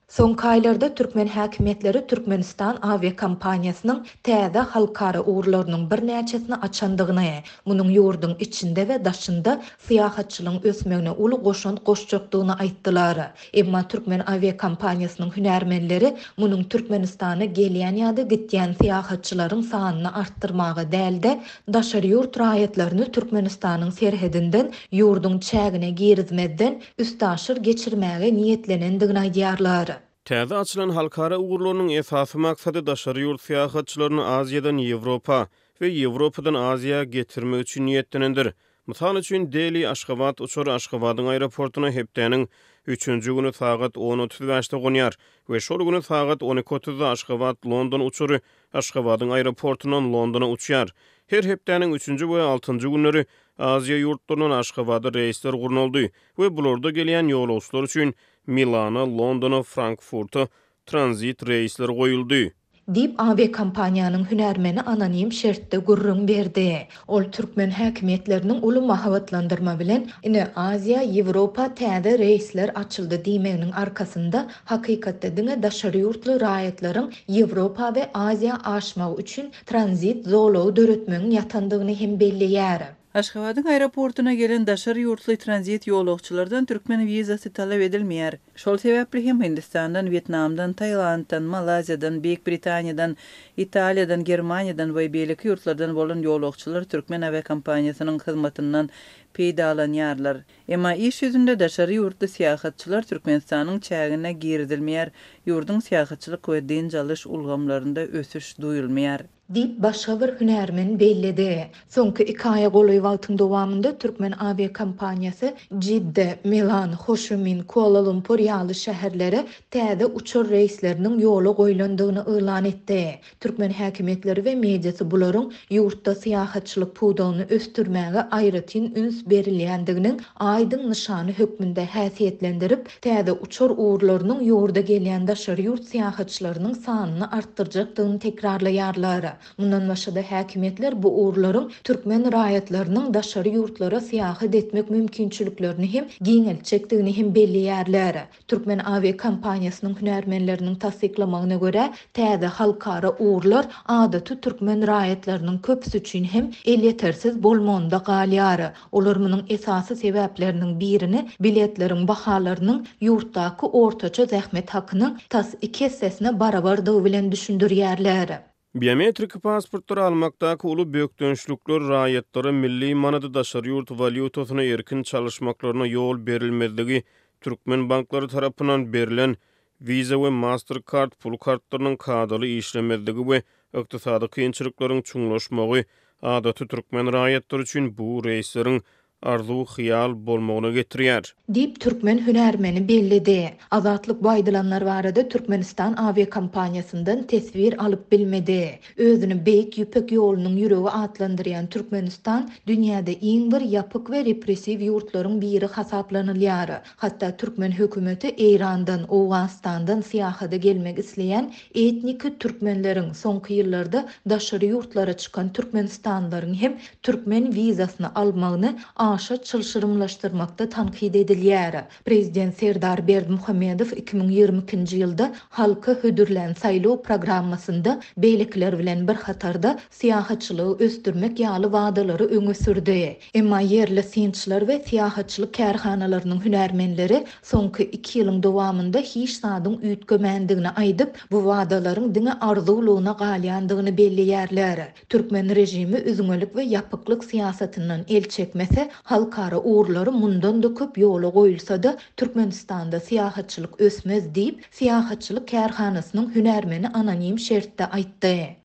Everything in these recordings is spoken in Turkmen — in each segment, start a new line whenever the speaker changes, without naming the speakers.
Soňky aýlarda türkmen häkimetleri Türkmenistan aviakompaniyasının täze halkara uğurlarynyň bir näçesini açandygyny, munyň ýurdun içinde we daşynda syýahatçylygyň ösmegine uly goşunt goşjakdygyny aýtdylar. Emma türkmen aviakompaniyasynın hünärmenleri munyň Türkmenistana gelýän ýa-da gitýän syýahatçylaryň sanyny artdyrmagy dälde daşary ýurt raýatlaryny Türkmenistanyň serhedinden ýurdun çägine girizmeden üstaşyr geçirmäge niýetlenendigini aýdýarlar.
Täze açylan halkara uğurlarynyň esasy maksady daşary ýurt syýahatçylaryny Aziýadan Ýewropa we Ýewropadan Aziýa getirmek üçin niýetlenendir. Mysal üçin Delhi Aşgabat uçur Aşgabatyň aeroportuna hepdeniň 3-nji güni sagat 10:35-de gonýar we şol güni sagat 12:30-da Aşgabat London uçury Aşgabatyň aeroportundan Londona uçýar. Her hepdeniň 3-nji we 6-njy günleri Aziýa ýurtlarynyň Aşgabada reisler gurnuldy we bularda gelýän ýolagçylar üçin Milana, Londona, Frankfurta transit reisler goýuldy.
Dip aviakompaniýanyň hünärmeni anonim şertde gurrun berdi. Ol türkmen häkimetleriniň uly mahabatlandyrma bilen ine Aziýa, Ýewropa täze reisler açyldy diýmeginiň arkasynda hakykatda diňe daşary ýurtly raýatlaryň Ýewropa we Aziýa aşmagy üçin transit zolagy döretmegiň ýatandygyny hem belliýär.
Aşgabatyň aeroportuna gelen daşary ýurtly transit ýolagçylardan türkmen wizasy talap edilmeýär. Şol sebäpli hem Hindistandan, Vietnamdan, Taýlanddan, Malaziýadan, Beýik Britaniýadan, Italiýadan, Germaniýadan we beýleki ýurtlardan bolan ýolagçylar türkmen aviakompaniýasynyň hyzmatyndan peýdalanýarlar. Emma iş ýüzünde daşary ýurtly syýahatçylar Türkmenistanyň çägine girdilmeýär, ýurdun syýahatçylyk we din jalyş ulgamlarynda ösüş duýulmaýar.
Dip başga bir hünärmen bellidi. Soňky 2 aýa goly wagtyň dowamında türkmen aviakompaniýasy Cidde, Milan, Hoşimin, Kuala Lumpur ýaly şäherlere täze uçur reisleriniň ýoly goýulandygyny elan etdi. Türkmen häkimetleri we mediasy bularyň ýurtda syýahatçylyk pudagyny östürmäge aýratyn üns berilýändiginiň aýdyn nyşany hökmünde häsiýetlendirip, täze uçur uğurlarynyň ýurda gelýän daşary ýurt syýahatçylarynyň sanyny artdyrjakdygyny tekrarlaýarlar. Mundan başga häkimetler bu uğurlaryň türkmen raýatlarynyň daşary ýurtlara syýahat etmek mümkinçiliklerini hem giňeltjekdigini hem belliýärler. Türkmen aviakompaniýasynyň hünärmenleriniň tasdiklamagyna görä, täze halkara uğurlar adaty türkmen raýatlarynyň köpüsi üçin hem el yetersiz bolmagynda galýar. Olar munyň esasy sebäpleriniň birini biletleriň bahalarynyň ýurtdaky ortaça zähmet hakynyň tas 2 hissesine barabardygy bilen düşündirýärler.
Biometrik pasportları almakdaky uly bökdönçlükler raýatlary milli manada daşary ýurt valyutasyna erkin çalışmaklaryna ýol berilmezligi türkmen banklary tarapyndan berilen Visa we Mastercard pul kartlarynyň kadaly işlemezligi we ykdysady kynçylyklaryň çuňlaşmagy adaty türkmen raýatlary üçin bu reisleriň arzu hyýal bolmagyna getirýär.
Dip türkmen hünärmeni bellidi. Azatlyk baýdylanlar barada Türkmenistan aviakompaniýasyndan tesbir alyp bilmedi. Özüni beýik ýüpek ýolunyň ýüregi atlandyrýan Türkmenistan dünýäde iň bir ýapyk we repressiw ýurtlaryň biri hasaplanylýar. Hatda türkmen hökümeti Eýrandan, Owganistandan syýahata gelmek isleýän etnik türkmenleriň soňky ýyllarda daşary ýurtlara çykan türkmenistanlaryň hem türkmen wizasyny almagyny aşa çylşyrymlaşdyrmakda tankid edilýär. Prezident Serdar Berdimuhammedow 2022-nji ýylda halka hödürlän saýlaw programmasynda beýlikler bilen bir hatarda syýahatçylygy östürmek ýaly wagdalary öňe sürdi. Emma yerli synçylar we syýahatçylyk kärhanalarynyň hünärmenleri soňky 2 ýylyň dowamında hiç sadyň üýtgemendigini aýdyp, bu wagdalaryň diňe arzuwlugyna galýandygyny belliýärler. Türkmen rejimi üzüňelik we ýapyklyk syýasatynyň el çekmese halkara uğurlary mundan da köp ýola goýulsa-da Türkmenistanda syýahatçylyk ösmez diýip syýahatçylyk kärhanasynyň hünärmeni anonim şertde aýtdy.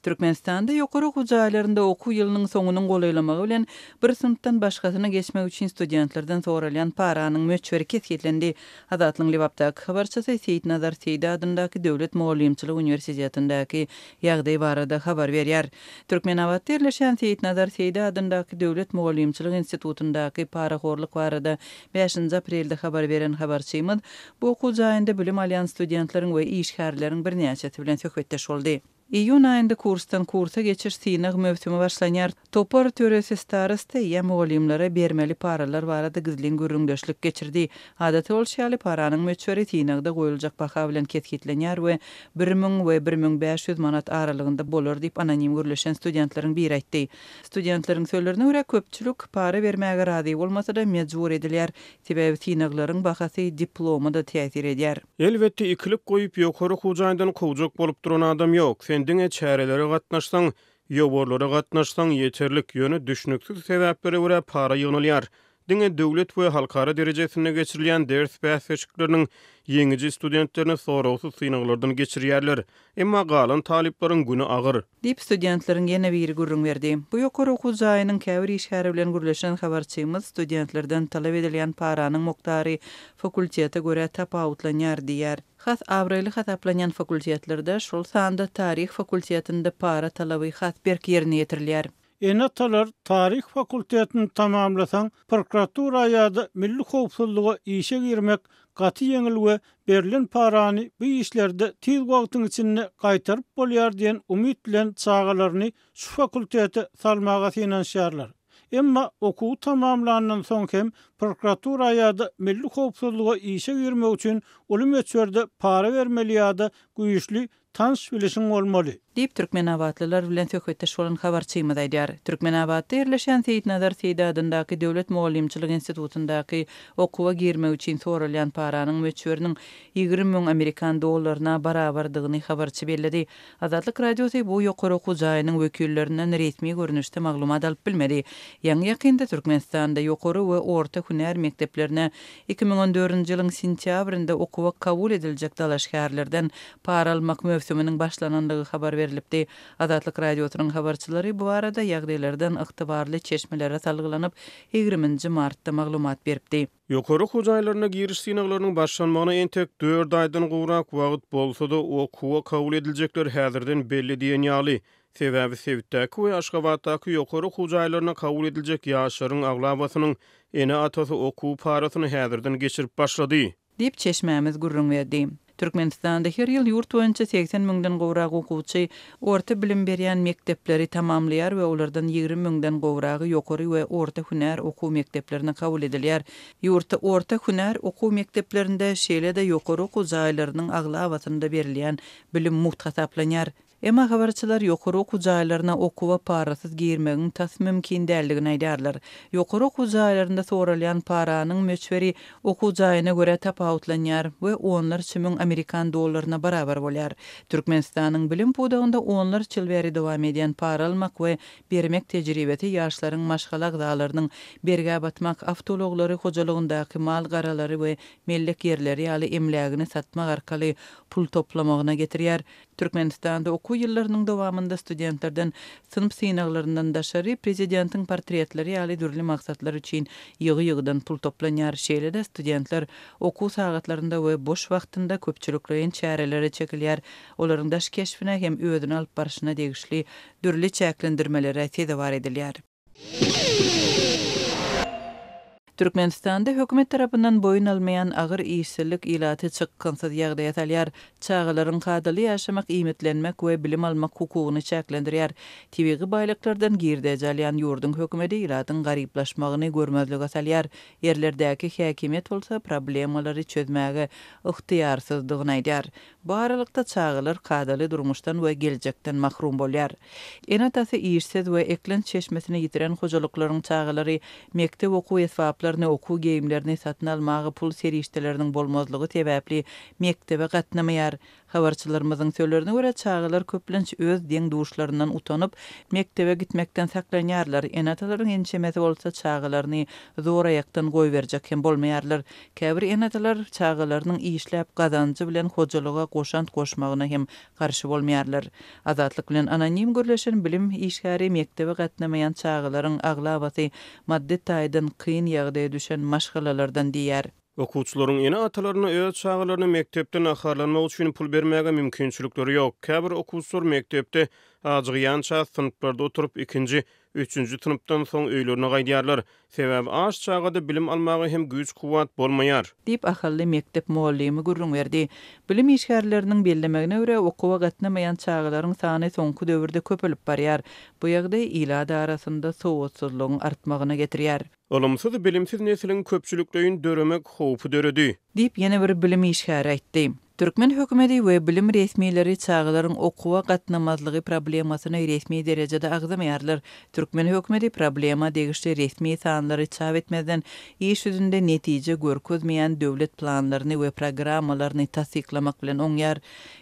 Türkmenistanda ýokary okuw jaýlarynda okuw ýylynyň soňunyň golaýlamagy bilen bir synpdan başgasyna geçmek üçin studentlerden soralýan paranyň möçberi kesgitlendi. Azatlyň Libapdaky habarçysy Seyit Nazar Seydi adyndaky Döwlet Mugallimçilik Universitetindeäki ýagdaý barada habar berýär. Türkmen awatda ýerleşen Seyit Nazar Seydi adyndaky Döwlet Mugallimçilik Institutundaky parahorlyk barada 5-nji aprelde habar beren habarçymyz bu okuw jaýynda bilim alýan studentleriň we işgärleriň bir näçesi bilen söhbetdeş boldy. İyun ayında kurstan kursa geçir sinag mövsümü başlanýar. Topar töresi starosty ýa mugallimlere bermeli paralar barada gizlin görüňdeşlik geçirdi. Adaty ol şäli paranyň möçberi sinagda goýuljak baha bilen ketgitlenýär we 1000 we 1500 manat aralygynda bolar diýip anonim görleşen studentlaryň biri aýtdy. Studentlaryň sözlerine görä köpçülük para bermäge rady bolmasa da mejbur edilýär. Sebäbi sinaglaryň bahasy diploma da täsir edýär.
Elbetde ikilik goýup ýokary hujaýdan kowjak bolup duran adam ýok. Sendiňe çäreleri gatnaşsaň, ýoborlara gatnaşsaň ýeterlik ýöne düşnüksiz sebäplere görä para ýynalýar. Diňe döwlet we halkara derejesinde geçirilýän ders bäsleşikleriniň ýeňiji studentlerini sorawsuz synaglardan geçirýärler. Emma galan talyplaryň güni agyr.
Dip studentlaryň ýene biri gurrun berdi. Bu ýokary okuw jaýynyň käbir işgäri bilen gürleşen habarçymyz studentlerden talap edilýän paranyň mokdary fakultete göre tapawutlanýar diýär. Has awrayly hataplanýan fakultetlerde şol sanda tarih fakultetinde para talaby has berk ýerine ýetirilýär.
Enatalar tarih fakultetini tamamlasan prokuratura ýa-da milli howpsuzlyga işe girmek gaty ýeňil we berilen parany bu işlerde tiz wagtyň içinde gaýtaryp bolýar diýen umyt bilen çağalaryny şu fakultete salmaga finansiýarlar. Emma okuw tamamlanandan soň hem prokuratura ýa-da milli howpsuzlyga işe girmek üçin uly möçberde para bermeli ýa-da güýçli tanış bilişiň bolmaly.
Dip Türkmenabatlylar bilen söhbetde şolan habarçymyz aýdýar. Türkmenabatda ýerleşen Seýitnazar Seydi adyndaky Döwlet Mugallimçilik institutundaky okuwa girmek üçin sorulýan paranyň möçberiniň 20 000 Amerikan dollaryna barabardygyny habarçy bellädi. Azatlyk radiosy bu ýokary okuw jaýynyň wekillerinden resmi görnüşde maglumat alyp bilmedi. Ýa-ni ýakynda Türkmenistanda ýokary we orta hünär mekdeplerine 2014-nji ýylyň sentýabrynda okuwa kabul ediljek dalaşgärlerden para almak mövsüminiň başlanandygy habar verilipdi. Azatlyk radiosynyň habarçylary bu arada ýagdaýlardan ygtybarly çeşmelere salgylanyp 20 martda maglumat beripdi.
Ýokary hujaýlaryna giriş synaglarynyň başlanmagyna entek 4 aýdan gowrak wagt bolsa-da okuwa kabul ediljekler häzirden belli diýen ýaly. Sebäbi Sewitdäki we Aşgabatdaky ýokary hujaýlaryna kabul ediljek ýaşlaryň aglabasynyň ene atasy okuw parasyny häzirden geçirip başlady.
Dip çeşmämiz gurrun berdi. Türkmenistanda her ýyl ýurt boýunça 80 000-den gowrak okuwçy orta bilim berýän mektepleri tamamlaýar we olardan 20 000-den gowragy ýokary we orta hünär okuw mekteplerine kabul edilýär. Ýurtda orta hünär okuw mekteplerinde şeýle-de ýokary okuw jaýlarynyň aglabatynda berilýän bilim muhtasaplanýar. Emma habarçylar ýokary okuw jaýlaryna okuwa parasyz girmegiň tas mümkin däldigini aýdarlar. Ýokary okuw jaýlarynda sorulýan paranyň möçberi okuw jaýyna görä tapawutlanýar we onlar 1000 Amerikan dollaryna barabar bolýar. Türkmenistanyň bilim pudagynda onlar çyl beri dowam edýän para almak we bermek tejribeti ýaşlaryň maşgala agdalarynyň berge batmak awtologlary hojalygyndaky mal garalary we mellek ýerleri ýaly emlägini satmak arkaly pul toplamagyna getirýär. Türkmenistanda okuw ýyllarynyň dowamında studentlerden sınıf synaglaryndan daşary prezidentiň portretleri ýaly dürli maksatlar üçin ýygy-ýygydan pul toplanýar. Şeýle-de studentler okuw sagatlarynda we boş wagtynda köpçüliklerin çärelere çekilýär. Olaryň daş keşfine hem ödüni alyp barşyna degişli dürli çäklendirmelere tedawar edilýär. Türkmenistanda hökümet tarapyndan boyun almayan agyr işçilik ilaty çykkansyz ýagdaýa salýar. Çağalaryň kadaly ýaşamak, iýmetlenmek we bilim almak hukugyny çäklendirýär. Tebigi baýlyklardan girde jalýan ýurdun hökümeti ilatyň garyplaşmagyny görmezlige salýar. Yerlerdäki häkimet bolsa problemalary çözmäge ygtyýarsyzdygyny aýdýar. Bu aralykda çağalar kadaly durmuşdan we geljekden mahrum bolýar. Enatasy işsiz we eklen çeşmesini ýitiren hojalyklaryň çağalary mektep okuw esbaplarını okuw geyimlerini satyn almagy pul serişdeleriniň bolmazlygy sebäpli mektebe gatnamaýar. Habarçylarymyzyň sözlerine görä çağalar köplenç öz deň duşlaryndan utanyp mektebe gitmekden saklanýarlar. Enatalaryň ençemesi bolsa çağalaryny zor aýakdan goýberjek hem bolmaýarlar. Käbir enatalar çağalarynyň işläp gazanjy bilen hojalyga goşant goşmagyna hem garşy bolmaýarlar. Azatlyk bilen anonim görleşen bilim işgäri mektebe gatnamaýan çağalaryň aglabasy maddi taýdan kyn ýagdaýa düşen maşgalalardan diýär.
Okuwçylaryň ene atalaryna öz çağalaryny mektepden aharlanmak üçin pul bermäge mümkinçilikleri ýok. Käbir okuwçylar mektepde ajygýança sınıflarda oturup ikinji, 3-nji sınıpdan soň öýlerine gaýdýarlar. Sebäbi aş çağda bilim almagy hem güç kuwat bolmaýar.
Dip ahally mektep muallimi gurrun berdi. Bilim işgärleriniň bellemegine görä okuwa gatnamaýan çağlaryň sany soňky döwürde köpelip barýar. Bu ýagdaý ilada arasynda sowutsuzlygyň artmagyna getirýär.
Olumsuz bilimsiz neslin köpçülükleýin döremek howpy döredi.
Dip ýene bir bilim işgäri aýtdy. Türkmen hökümeti we bilim resmiýetleri çağlaryň okuwa gatnamazlygy problemasyny resmi derejede agzamaýarlar. Türkmen hökümeti problema degişli resmi sanlary çap etmeden iş yüzünde netije görkezmeýän döwlet planlaryny we programmalaryny tasdiklamak bilen oňýar.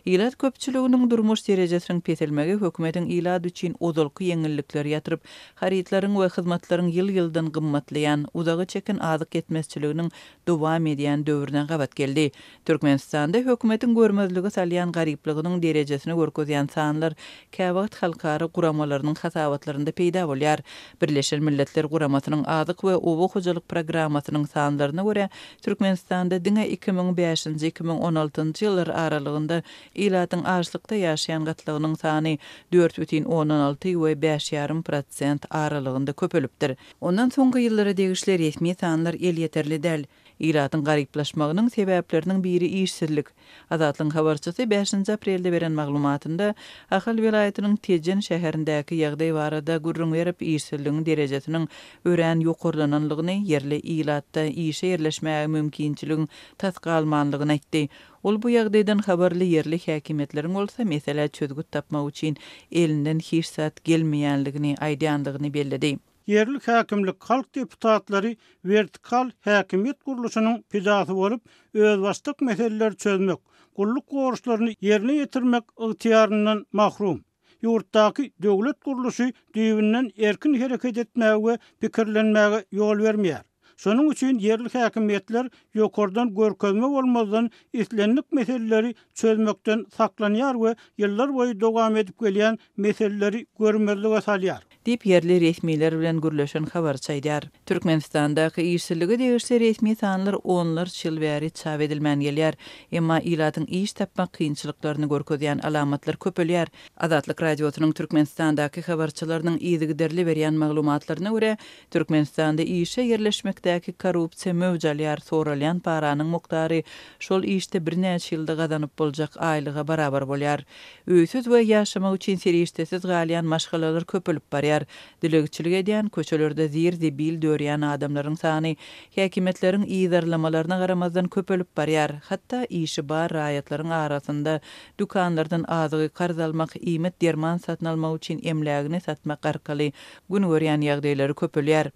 Ilad köpçüliginiň durmuş derejesiniň peselmegi hökümetiň ilad üçin ozalky ýeňillikler ýatyryp, haritlaryň we hyzmatlaryň ýyl-ýyldan gymmatlaýan, uzagy çekin azyk etmezçiliginiň dowam edýän döwrüne gabat geldi. Türkmenistanda hökümetin görmezligi salyan garyplygynyň derejesini görkezýän sanlar käwagt halkary guramalarynyň hasawatlarynda peýda bolýar. Birleşen Milletler Guramasynyň azyk we owu hojalyk programmasynyň sanlaryna görä Türkmenistanda diňe 2005-2016 ýyllar aralygynda ilatyň açlykda ýaşaýan gatlygynyň sany 4,16 we 5,5% aralygynda köpelipdir. Ondan soňky ýyllara degişli resmi sanlar el ýeterli däl. İlatyň garyplaşmagynyň sebäpleriniň biri işsizlik. Azatlyň habarçysy 5 aprelde beren maglumatynda Ahal vilayatynyň Tejen şäherindäki ýagdaý barada gurrun berip işsizligiň derejesiniň örän ýokurlananlygyny yerli ilatda işe ýerleşmäge mümkinçiligiň tasgalmanlygyny aýtdy. Ol bu ýagdaýdan habarly yerli häkimetleriň bolsa mesele çözgüt tapmak üçin elinden hiç sat gelmeýänligini aýdýandygyny belledi.
Yerli häkimlik halk deputatlary vertikal häkimiýet guruluşynyň pidasy bolup, öz başlyk meseleleri çözmek, gulluk goruşlaryny yerine ýetirmek ygtyýaryndan mahrum. Ýurtdaky döwlet guruluşy düýbinden erkin hereket etmäge we pikirlenmäge ýol bermeýär. Şonuň üçin yerli häkimiýetler ýokardan görkezme bolmazdan islenlik meseleleri çözmekden saklanýar we ýyllar boyu dowam edip gelýän meseleleri görmezlige salýar.
Dip yerli resmiler bilen gürleşen habarçy aýdýar. Türkmenistandaky işsizligi degişli resmi sanlar onlar ýyl bäri çap edilmän gelýär. Emma ilatyň iş tapmak kynçylyklaryny görkezýän alamatlar köpelýär. Azatlyk radiosynyň Türkmenistandaky habarçylarynyň ýygyderli berýän maglumatlaryna görä, Türkmenistanda işe ýerleşmekdäki korrupsiýa mewjalýar soralýan paranyň muktary şol işde bir näçe ýylda gazanyp boljak aýlyga barabar bolýar. Öýsüz we ýaşamak üçin serişdesiz galýan maşgalalar köpelip barýar. Dilegçilik edýän köçelerde zir-zibil dörýän adamlaryň sany häkimetleriň ýydarlamalaryna garamazdan köpelip barýar. Hatda işi bar raýatlaryň arasynda dukanlardan azygy karz almak, iýmet derman satyn almak üçin emlägini satmak arkaly gün görýän ýagdaýlary köpelýär.